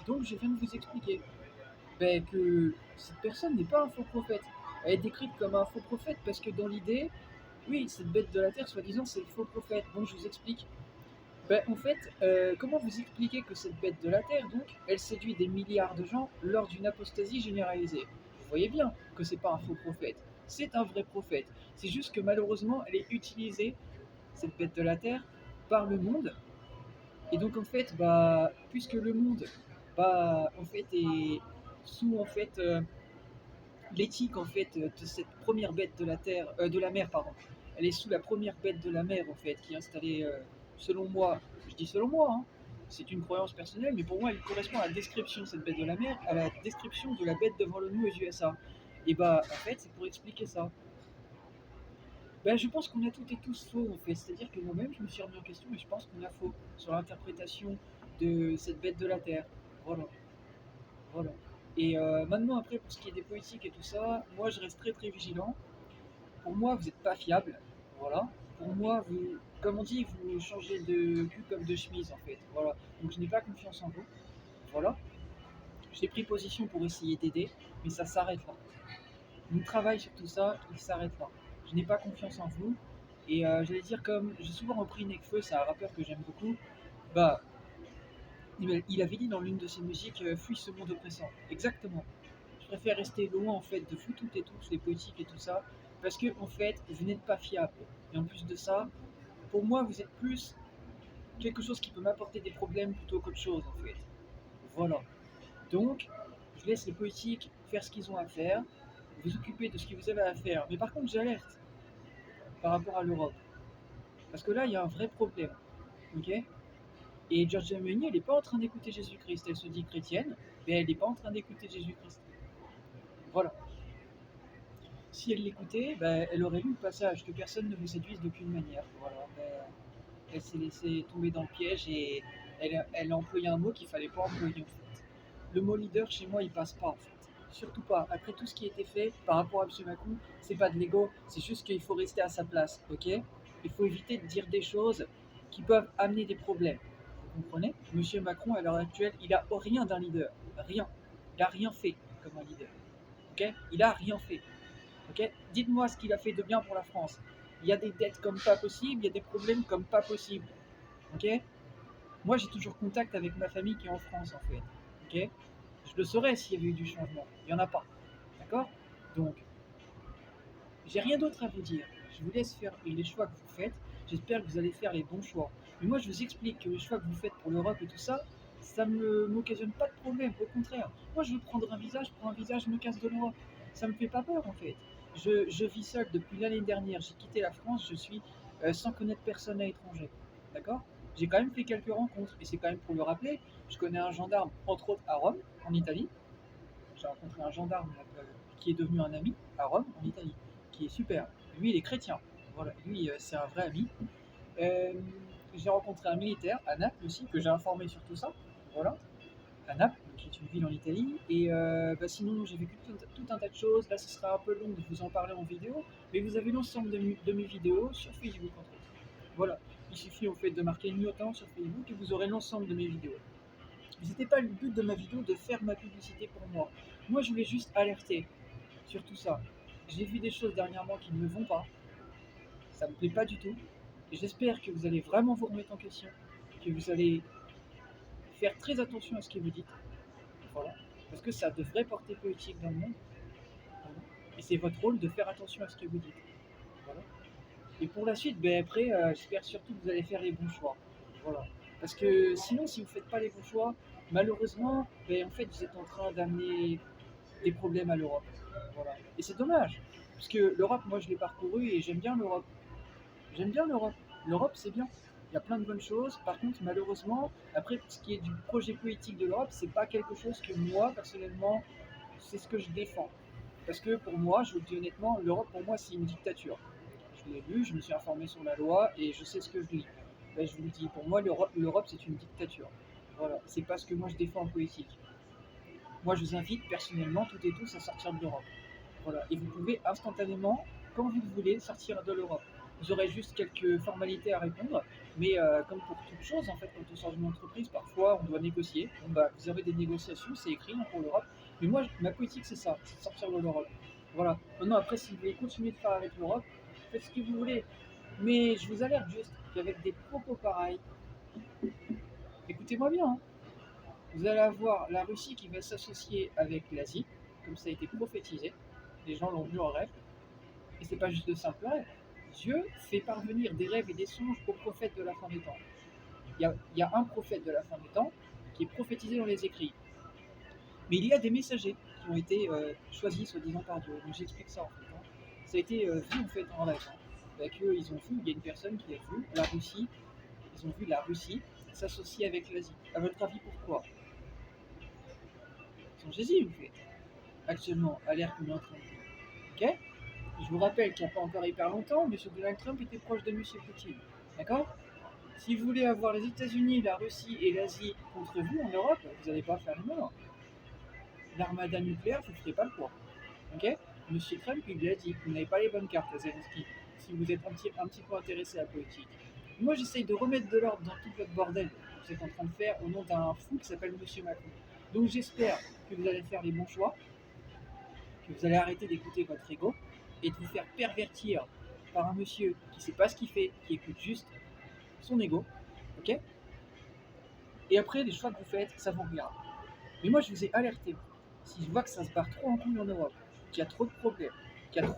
Donc je viens de vous expliquer que cette personne n'est pas un faux prophète. Elle est décrite comme un faux prophète parce que dans l'idée, oui, cette bête de la terre, soi-disant, c'est le faux prophète. Donc je vous explique. En fait, comment vous expliquer que cette bête de la terre, donc, elle séduit des milliards de gens lors d'une apostasie généralisée? Vous voyez bien que c'est pas un faux prophète, c'est un vrai prophète. C'est juste que malheureusement, elle est utilisée, cette bête de la terre, par le monde. Et donc en fait, puisque le monde, en fait, est sous en fait l'éthique en fait de cette première bête de la terre, de la mer, pardon. Elle est sous la première bête de la mer en fait, qui est installée, selon moi, je dis selon moi, hein, c'est une croyance personnelle, mais pour moi elle correspond à la description de cette bête de la mer, à la description de la bête devant l'ONU aux USA. Et en fait, c'est pour expliquer ça. Je pense qu'on a toutes et tous faux en fait, c'est-à-dire que moi-même je me suis remis en question et je pense qu'on a faux sur l'interprétation de cette bête de la terre. Voilà, voilà. Et maintenant après pour ce qui est des politiques et tout ça, moi je reste très très vigilant. Pour moi, vous n'êtes pas fiable. Voilà. Pour moi, vous, comme on dit, vous changez de cul comme de chemise en fait. Voilà. Donc je n'ai pas confiance en vous. Voilà. J'ai pris position pour essayer d'aider, mais ça s'arrête là. Mon travail sur tout ça, il s'arrête là. Je n'ai pas confiance en vous. Et j'allais dire comme j'ai souvent repris Nekfeu, c'est un rappeur que j'aime beaucoup. Bah, il avait dit dans l'une de ses musiques, fuis ce monde oppressant. Exactement. Je préfère rester loin en fait de vous toutes et tous, les politiques et tout ça, parce que en fait, vous n'êtes pas fiable. Et en plus de ça, pour moi, vous êtes plus quelque chose qui peut m'apporter des problèmes plutôt qu'autre chose en fait. Voilà. Donc, je laisse les politiques faire ce qu'ils ont à faire, vous occuper de ce que vous avez à faire. Mais par contre, j'alerte par rapport à l'Europe. Parce que là, il y a un vrai problème. Ok. Et Giorgia Meloni, elle n'est pas en train d'écouter Jésus-Christ. Elle se dit chrétienne, mais elle n'est pas en train d'écouter Jésus-Christ. Voilà. Si elle l'écoutait, elle aurait lu le passage, que personne ne vous séduise d'aucune manière. Voilà, elle s'est laissée tomber dans le piège et elle a employé un mot qu'il fallait pas employer en fait. Le mot leader chez moi il passe pas en fait. Surtout pas. Après tout ce qui a été fait par rapport à M. Macron, c'est pas de l'ego, c'est juste qu'il faut rester à sa place, ok? Il faut éviter de dire des choses qui peuvent amener des problèmes. Vous comprenez? M. Macron à l'heure actuelle, il a rien d'un leader. Rien. Il a rien fait comme un leader. Ok? Il a rien fait. Ok, dites-moi ce qu'il a fait de bien pour la France. Il y a des dettes comme pas possible, il y a des problèmes comme pas possible. Ok, moi j'ai toujours contact avec ma famille qui est en France en fait. Ok, je le saurais s'il y avait eu du changement. Il n'y en a pas. D'accord. Donc, j'ai rien d'autre à vous dire. Je vous laisse faire les choix que vous faites. J'espère que vous allez faire les bons choix. Mais moi je vous explique que les choix que vous faites pour l'Europe et tout ça, ça ne m'occasionne pas de problème. Au contraire, moi je veux prendre un visage, je prends un visage, je me casse de l'Europe. Ça me fait pas peur en fait. Je vis seul depuis l'année dernière. J'ai quitté la France, je suis sans connaître personne à l'étranger. D'accord. J'ai quand même fait quelques rencontres et c'est quand même pour le rappeler. Je connais un gendarme, entre autres à Rome, en Italie. J'ai rencontré un gendarme qui est devenu un ami à Rome, en Italie, qui est super. Lui, il est chrétien. Voilà, lui, c'est un vrai ami. Euh, j'ai rencontré un militaire à Naples aussi, que j'ai informé sur tout ça. Voilà, à Naples, qui est une ville en Italie. Et sinon, j'ai vécu tout un tas de choses. Là, ce sera un peu long de vous en parler en vidéo, mais vous avez l'ensemble de mes vidéos sur Facebook, entre autres. Voilà, il suffit au fait de marquer Niotan sur Facebook et vous aurez l'ensemble de mes vidéos. C'était pas le but de ma vidéo de faire ma publicité pour moi. Moi, je voulais juste alerter sur tout ça. J'ai vu des choses dernièrement qui ne me vont pas. Ça me plaît pas du tout. Et j'espère que vous allez vraiment vous remettre en question. Que vous allez faire très attention à ce que vous dites. Voilà. Parce que ça devrait porter politique dans le monde. Voilà. Et c'est votre rôle de faire attention à ce que vous dites. Voilà. Et pour la suite, après, j'espère surtout que vous allez faire les bons choix. Voilà. Parce que sinon, si vous ne faites pas les bons choix, malheureusement, en fait, vous êtes en train d'amener des problèmes à l'Europe. Voilà. Et c'est dommage. Parce que l'Europe, moi, je l'ai parcouru et j'aime bien l'Europe. J'aime bien l'Europe. L'Europe, c'est bien. Il y a plein de bonnes choses. Par contre, malheureusement, après, ce qui est du projet politique de l'Europe, c'est pas quelque chose que moi, personnellement, c'est ce que je défends. Parce que pour moi, je vous le dis honnêtement, l'Europe, pour moi, c'est une dictature. Je l'ai lu, je me suis informé sur la loi et je sais ce que je lis. Je vous le dis, pour moi, l'Europe, c'est une dictature. Voilà, c'est pas ce que moi je défends en politique. Moi, je vous invite personnellement, toutes et tous, à sortir de l'Europe. Voilà, et vous pouvez instantanément, quand vous le voulez, sortir de l'Europe. Vous aurez juste quelques formalités à répondre Mais comme pour toute chose, en fait, quand on sort d'une entreprise, parfois on doit négocier. Bon, bah, vous avez des négociations, c'est écrit hein, pour l'Europe. Mais moi, ma politique, c'est ça, c'est de sortir de l'Europe. Voilà. Maintenant, après, si vous voulez continuer de faire avec l'Europe, faites ce que vous voulez. Mais je vous alerte juste qu'avec des propos pareils, écoutez-moi bien, hein, vous allez avoir la Russie qui va s'associer avec l'Asie, comme ça a été prophétisé. Les gens l'ont vu en rêve. Et c'est pas juste de simples rêves. Dieu fait parvenir des rêves et des songes aux prophètes de la fin des temps. Il y a un prophète de la fin des temps qui est prophétisé dans les écrits. Mais il y a des messagers qui ont été choisis, soi-disant, par Dieu. Donc j'explique ça en fait. Hein. Ça a été vu en fait en rêve. Hein. Avec eux, ils ont vu, il y a une personne qui a vu la Russie, ils ont vu la Russie s'associer avec l'Asie. À votre avis, pourquoi? Songez-y, vous faites. Actuellement, à l'ère qu'on est en train de vivre. Ok. Je vous rappelle qu'il n'y a pas encore hyper longtemps, M. Donald Trump était proche de M. Poutine. D'accord. Si vous voulez avoir les États-Unis, la Russie et l'Asie contre vous en Europe, vous n'allez pas faire les malins. L'armada nucléaire, vous ne ferez pas le poids. Ok. Monsieur Trump, il l'a dit, vous n'avez pas les bonnes cartes, Zelensky, si vous êtes un petit peu intéressé à la politique. Moi, j'essaye de remettre de l'ordre dans tout votre bordel que vous êtes en train de faire au nom d'un fou qui s'appelle Monsieur Macron. Donc j'espère que vous allez faire les bons choix, que vous allez arrêter d'écouter votre ego et de vous faire pervertir par un monsieur qui ne sait pas ce qu'il fait, qui écoute juste son ego. Ok. Et après, les choix que vous faites, ça vous regarde. Mais moi, je vous ai alerté. Si je vois que ça se barre trop en couille en Europe, qu'il y a trop de problèmes, qu'il y a trop